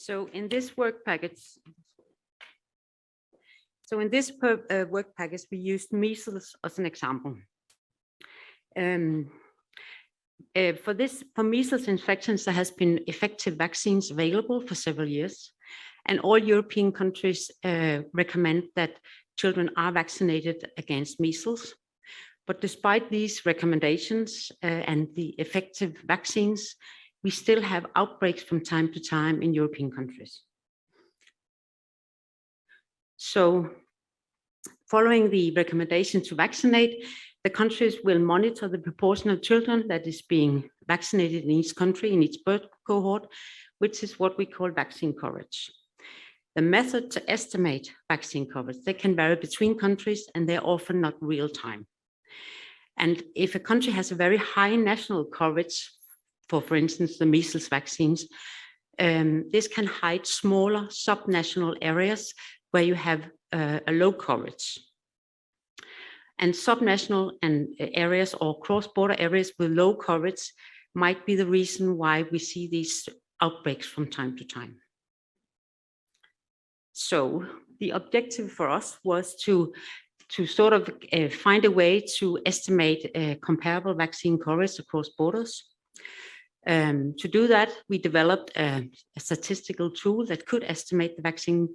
So in this work package, we used measles as an example. For measles infections, there has been effective vaccines available for several years, and all European countries recommend that children are vaccinated against measles. But despite these recommendations and the effective vaccines, we still have outbreaks from time to time in European countries. So, following the recommendation to vaccinate, the countries will monitor the proportion of children that is being vaccinated in each country, in each birth cohort, which is what we call vaccine coverage. The method to estimate vaccine coverage, they can vary between countries and they're often not real time. And if a country has a very high national coverage, for instance, the measles vaccines, this can hide smaller subnational areas where you have a low coverage. And subnational areas or cross-border areas with low coverage might be the reason why we see these outbreaks from time to time. So the objective for us was to sort of find a way to estimate comparable vaccine coverage across borders. To do that, we developed a statistical tool that could estimate the vaccine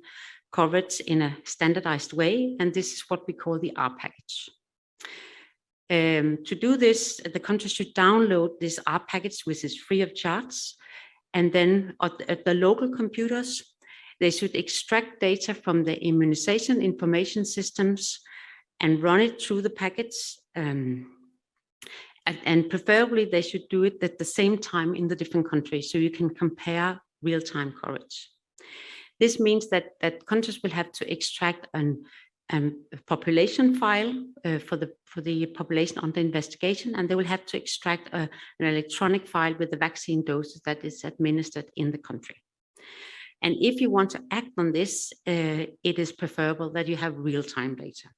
coverage in a standardized way, and this is what we call the R package. To do this, the country should download this R package, which is free of charge, and then at the local computers, they should extract data from the immunization information systems and run it through the package. And preferably they should do it at the same time in the different countries so you can compare real-time coverage. This means that countries will have to extract a population file for the population under investigation, and they will have to extract an electronic file with the vaccine doses that is administered in the country. And if you want to act on this, it is preferable that you have real-time data.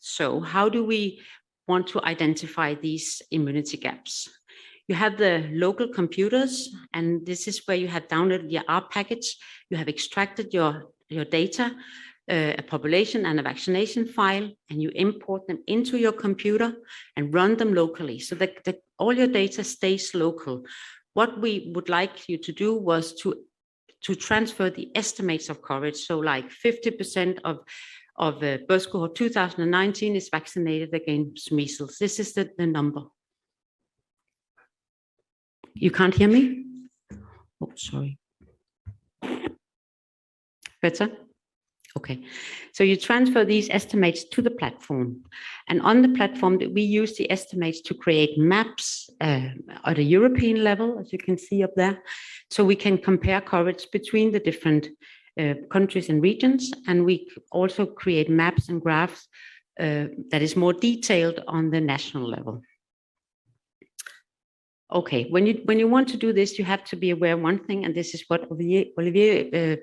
So how do we want to identify these immunity gaps? You have the local computers, and this is where you have downloaded your R package. You have extracted your data, a population and a vaccination file, and you import them into your computer and run them locally so that all your data stays local. What we would like you to do was to transfer the estimates of coverage. So like 50% of birth cohort 2019 is vaccinated against measles. This is the number. You can't hear me? Oh, sorry. Better? Okay, so you transfer these estimates to the platform. And on the platform, we use the estimates to create maps at a European level, as you can see up there. So we can compare coverage between the different countries and regions. And we also create maps and graphs that is more detailed on the national level. Okay, when you want to do this, you have to be aware of one thing, and this is what Olivier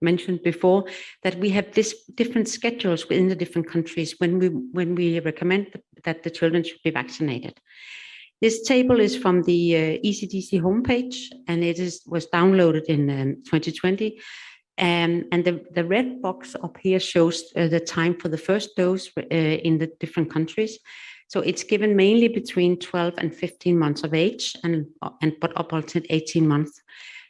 mentioned before, that we have different schedules within the different countries when we recommend that the children should be vaccinated. This table is from the ECDC homepage, and it was downloaded in 2020. And the red box up here shows the time for the first dose in the different countries. So it's given mainly between 12 and 15 months of age, but up until 18 months.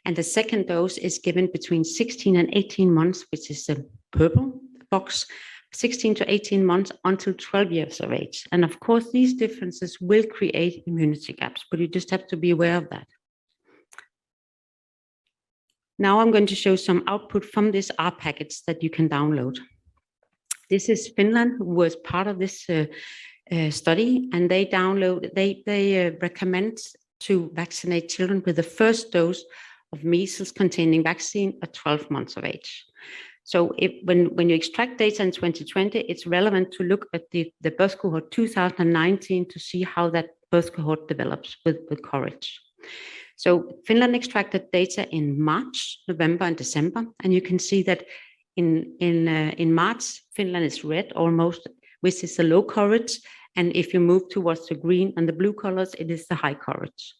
And the second dose is given between 16 and 18 months, which is the purple box, 16 to 18 months until 12 years of age. And of course, these differences will create immunity gaps, but you just have to be aware of that. Now I'm going to show some output from this R package that you can download. This is Finland, who was part of this study, and they recommend to vaccinate children with the first dose of measles containing vaccine at 12 months of age. So when you extract data in 2020, it's relevant to look at the birth cohort 2019 to see how that birth cohort develops with coverage. So Finland extracted data in March, November, and December, and you can see that in March, Finland is red almost, which is the low coverage, and if you move towards the green and the blue colors, it is the high coverage.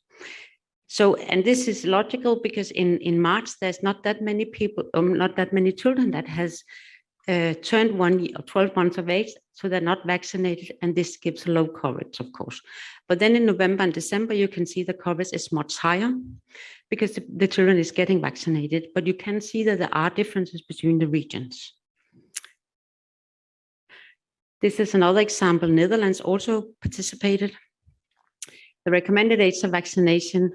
So, and this is logical because in March, there's not that many people, not that many children that has turned 1 year or 12 months of age, so they're not vaccinated, and this gives low coverage, of course. But then in November and December, you can see the coverage is much higher because the children is getting vaccinated, but you can see that there are differences between the regions. This is another example. Netherlands also participated. The recommended age of vaccination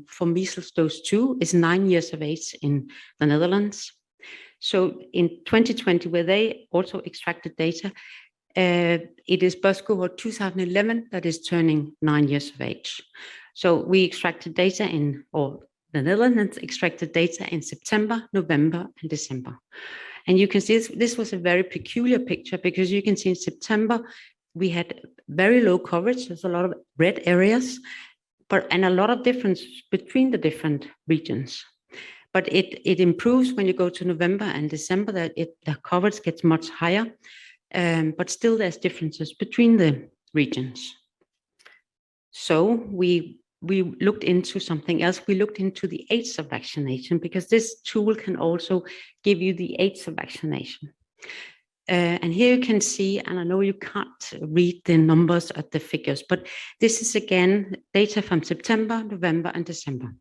for measles dose 2 is 9 years of age in the Netherlands. So in 2020, where they also extracted data, it is birth cohort 2011 that is turning 9 years of age. So we extracted data or the Netherlands extracted data in September, November, and December. And you can see this was a very peculiar picture because you can see in September, we had very low coverage. There's a lot of red areas, and a lot of difference between the different regions. But it improves when you go to November and December, that the coverage gets much higher, but still there's differences between the regions. So we looked into something else. We looked into the age of vaccination because this tool can also give you the age of vaccination. And here you can see, and I know you can't read the numbers at the figures, but this is again data from September, November, and December.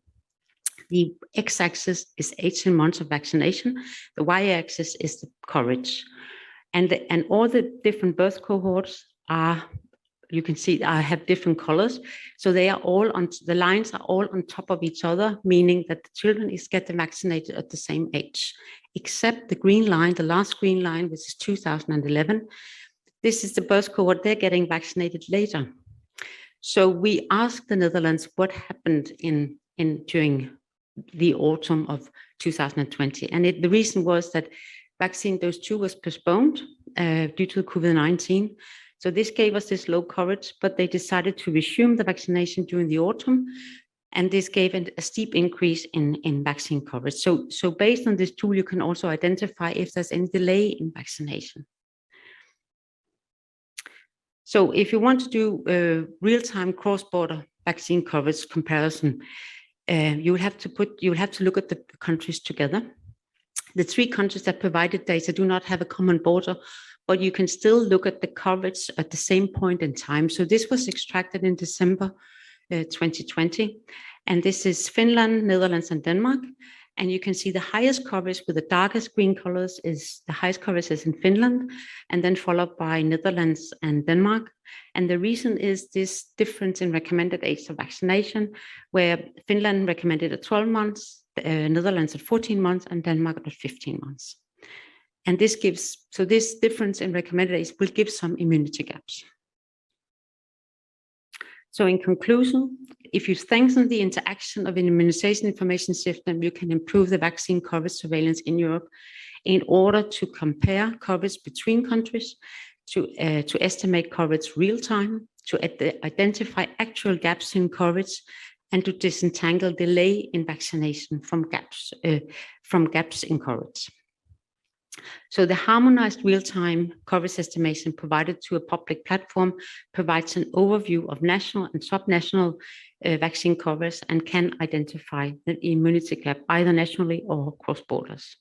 The x-axis is 18 months of vaccination. The y-axis is the coverage. And all the different birth cohorts are, you can see, have different colors. So they are all the lines are all on top of each other, meaning that the children is getting vaccinated at the same age, except the green line, the last green line, which is 2011. This is the birth cohort, they're getting vaccinated later. So we asked the Netherlands what happened during the autumn of 2020. And the reason was that vaccine dose 2 was postponed due to COVID-19. So this gave us this low coverage, but they decided to resume the vaccination during the autumn. And this gave a steep increase in vaccine coverage. So based on this tool, you can also identify if there's any delay in vaccination. So if you want to do real-time cross-border vaccine coverage comparison, you will have to look at the countries together. The 3 countries that provided data do not have a common border, but you can still look at the coverage at the same point in time. So this was extracted in December 2020, and this is Finland, Netherlands, and Denmark. And you can see the highest coverage with the darkest green colors is the highest coverage is in Finland, and then followed by Netherlands and Denmark. And the reason is this difference in recommended age of vaccination, where Finland recommended at 12 months, Netherlands at 14 months, and Denmark at 15 months. And this difference in recommended age will give some immunity gaps. So in conclusion, if you strengthen the interaction of an immunization information system, you can improve the vaccine coverage surveillance in Europe in order to compare coverage between countries, to estimate coverage real time, to identify actual gaps in coverage, and to disentangle delay in vaccination from gaps in coverage. So the harmonized real-time coverage estimation provided to a public platform provides an overview of national and subnational vaccine coverage and can identify the immunity gap either nationally or across borders.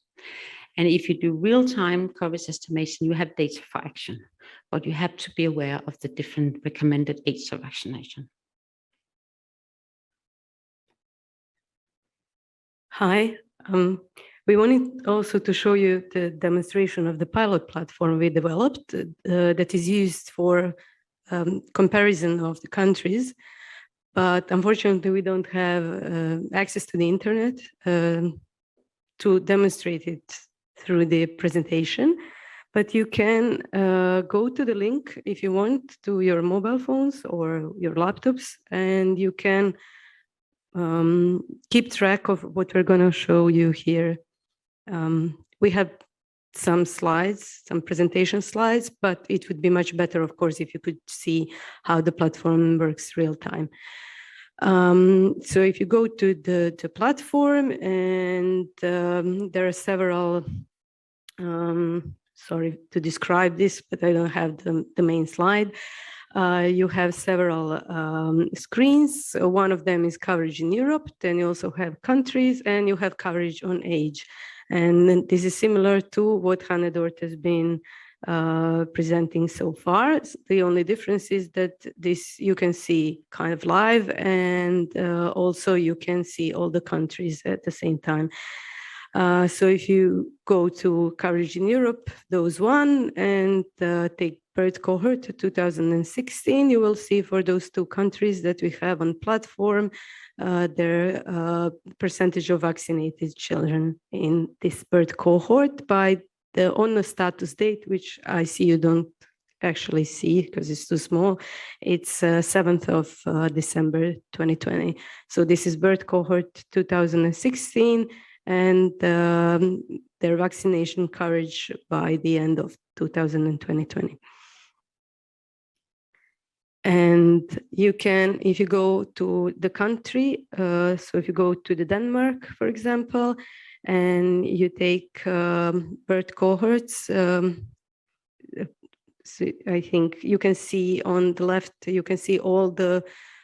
And if you do real-time coverage estimation, you have data for action, but you have to be aware of the different recommended age of vaccination. Hi. We wanted also to show you the demonstration of the pilot platform we developed that is used for comparison of the countries. But unfortunately, we don't have access to the internet to demonstrate it through the presentation. But you can go to the link if you want to your mobile phones or your laptops, and you can keep track of what we're going to show you here. We have some slides, some presentation slides, but it would be much better, of course, if you could see how the platform works real time. So if you go to the platform, and there are several, sorry to describe this, but I don't have the main slide. You have several screens. So one of them is coverage in Europe. Then you also have countries, and you have coverage on age. And this is similar to what Hannah Dort has been presenting so far. The only difference is that this you can see kind of live, and also you can see all the countries at the same time. So if you go to coverage in Europe, those one, and take birth cohort to 2016, you will see for those two countries that we have on platform, their percentage of vaccinated children in this birth cohort by the on the status date, which I see you don't actually see because it's too small. It's 7th of December 2020. So this is birth cohort 2016, and their vaccination coverage by the end of 2020. And you can, if you go to the country, so if you go to the Denmark, for example, and you take birth cohorts, so I think you can see on the left, you can see all the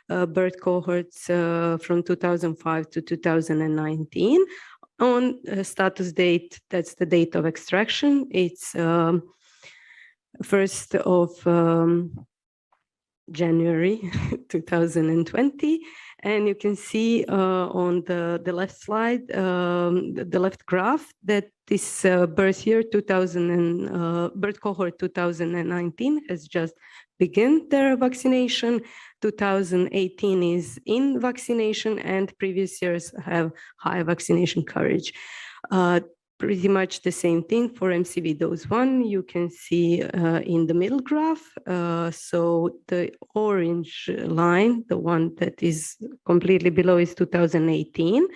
birth cohorts from 2005 to 2019. On status date, that's the date of extraction. It's 1st of January 2020. And you can see on the left slide, the left graph, that this birth year, birth cohort 2019 has just begun their vaccination. 2018 is in vaccination, and previous years have high vaccination coverage. Pretty much the same thing for MCV dose 1. You can see in the middle graph. So the orange line, the one that is completely below, is 2018.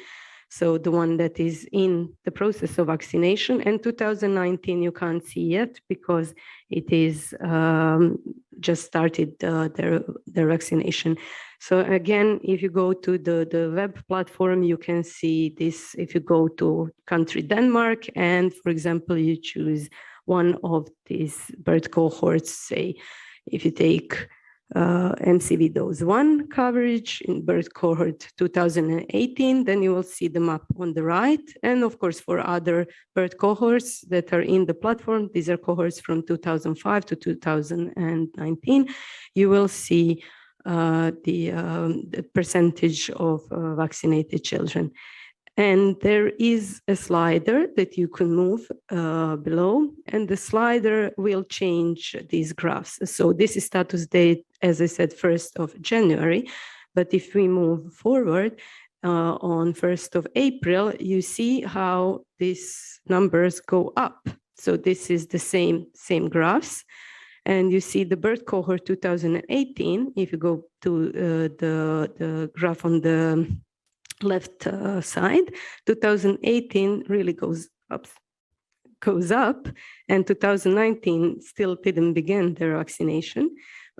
So the one that is in the process of vaccination, and 2019 you can't see yet because it is just started their vaccination. So again, if you go to the web platform, you can see this. If you go to country Denmark, and for example, you choose one of these birth cohorts, say, if you take MCV dose 1 coverage in birth cohort 2018, then you will see the map on the right. And of course, for other birth cohorts that are in the platform, these are cohorts from 2005 to 2019, you will see the percentage of vaccinated children. And there is a slider that you can move below, and the slider will change these graphs. So this is status date, as I said, 1st of January. But if we move forward on 1st of April, you see how these numbers go up. So this is the same graphs. And you see the birth cohort 2018, if you go to the graph on the left side, 2018 really goes up, and 2019 still didn't begin their vaccination.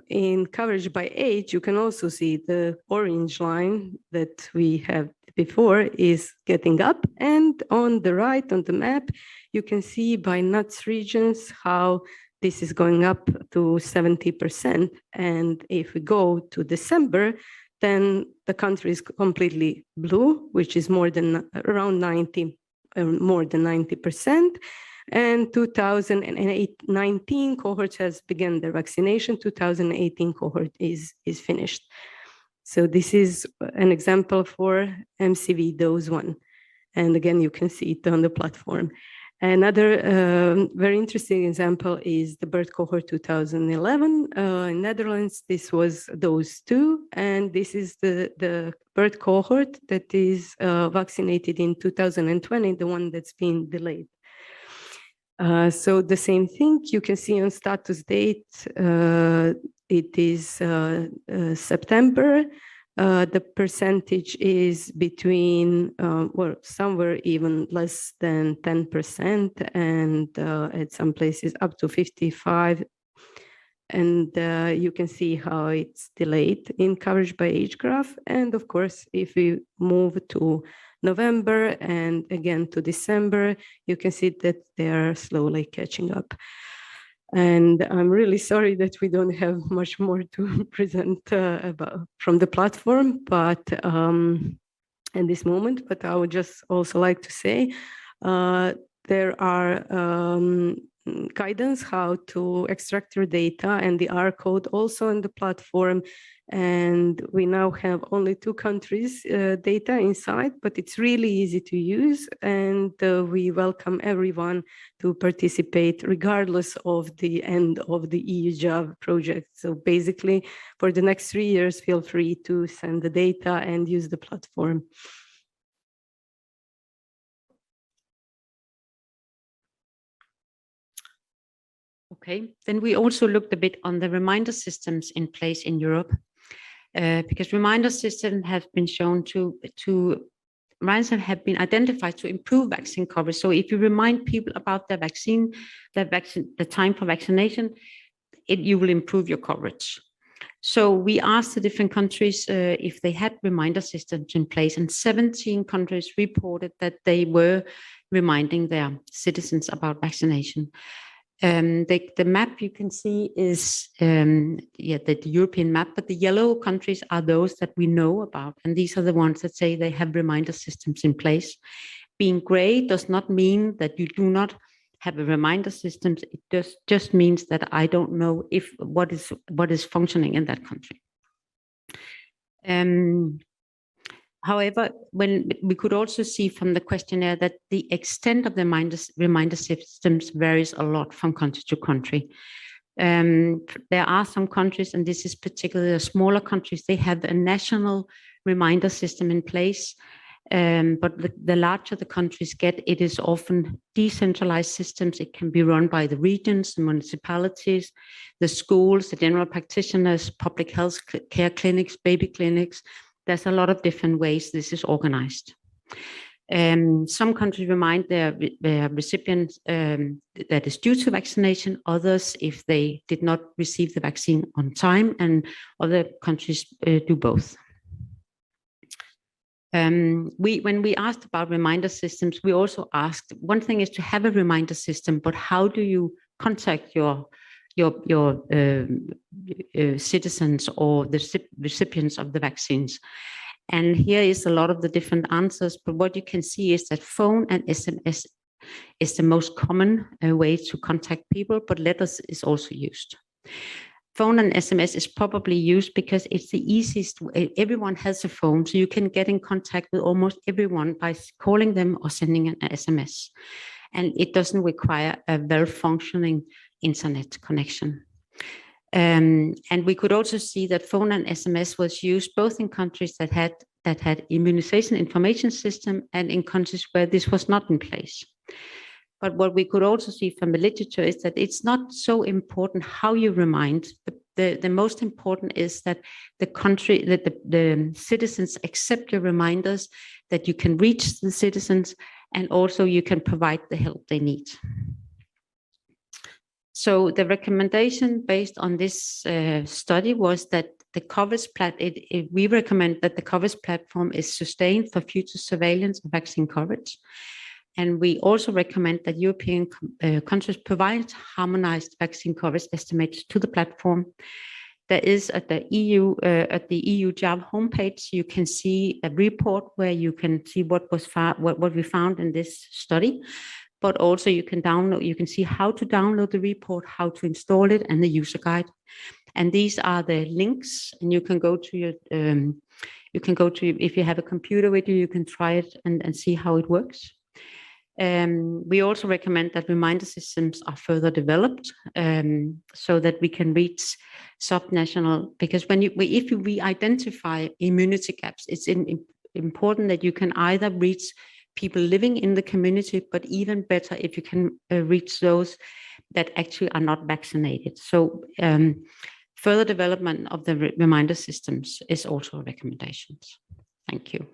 In coverage by age, you can also see the orange line that we have before is getting up, and on the right on the map, you can see by NUTS regions how this is going up to 70%. And if we go to December, then the country is completely blue, which is more than around 90, more than 90%. And 2019 cohort has begun their vaccination. 2018 cohort is finished. So this is an example for MCV dose 1. And again, you can see it on the platform. Another very interesting example is the birth cohort 2011 in Netherlands. This was dose 2, and this is the birth cohort that is vaccinated in 2020, the one that's been delayed. So the same thing you can see on status date. It is September. The percentage is between, well, somewhere even less than 10%, and at some places up to 55%. And you can see how it's delayed in coverage by age graph. And of course, if we move to November and again to December, you can see that they are slowly catching up. And I'm really sorry that we don't have much more to present about from the platform, but at this moment, but I would just also like to say there are guidance how to extract your data and the R code also on the platform. And we now have only 2 countries data inside, but it's really easy to use. And we welcome everyone to participate regardless of the end of the EU-JAV project. So basically for the next 3 years, feel free to send the data and use the platform. Okay, then we also looked a bit on the reminder systems in place in Europe, because reminder systems have been shown reminders have been identified to improve vaccine coverage. So if you remind people about their vaccine, the time for vaccination, you will improve your coverage. So we asked the different countries if they had reminder systems in place, and 17 countries reported that they were reminding their citizens about vaccination. The map you can see is the European map, but the yellow countries are those that we know about, and these are the ones that say they have reminder systems in place. Being gray does not mean that you do not have a reminder system. It just means that I don't know what is functioning in that country. However, when we could also see from the questionnaire that the extent of the reminder systems varies a lot from country to country. There are some countries, and this is particularly the smaller countries, they have a national reminder system in place. But the larger the countries get, it is often decentralized systems. It can be run by the regions, the municipalities, the schools, the general practitioners, public health care clinics, baby clinics. There's a lot of different ways this is organized. Some countries remind their recipients that is due to vaccination, others if they did not receive the vaccine on time, and other countries do both. When we asked about reminder systems, we also asked, one thing is to have a reminder system, but how do you contact your citizens or the recipients of the vaccines? And here is a lot of the different answers, but what you can see is that phone and SMS is the most common way to contact people, but letters is also used. Phone and SMS is probably used because it's the easiest way. Everyone has a phone, so you can get in contact with almost everyone by calling them or sending an SMS. And it doesn't require a well-functioning internet connection. And we could also see that phone and SMS was used both in countries that had immunization information system and in countries where this was not in place. But what we could also see from the literature is that it's not so important how you remind. The most important is that the citizens accept your reminders, that you can reach the citizens, and also you can provide the help they need. So the recommendation based on this study was that the coverage we recommend that the coverage platform is sustained for future surveillance of vaccine coverage. And we also recommend that European countries provide harmonized vaccine coverage estimates to the platform. There is at the EU-JAV homepage, you can see a report where you can see what we found in this study. But also you can see how to download the report, how to install it, and the user guide. And these are the links, and you can go to if you have a computer with you, you can try it and see how it works. We also recommend that reminder systems are further developed so that we can reach subnational, because if we identify immunity gaps, it's important that you can either reach people living in the community, but even better if you can reach those that actually are not vaccinated. So further development of the reminder systems is also a recommendation. Thank you.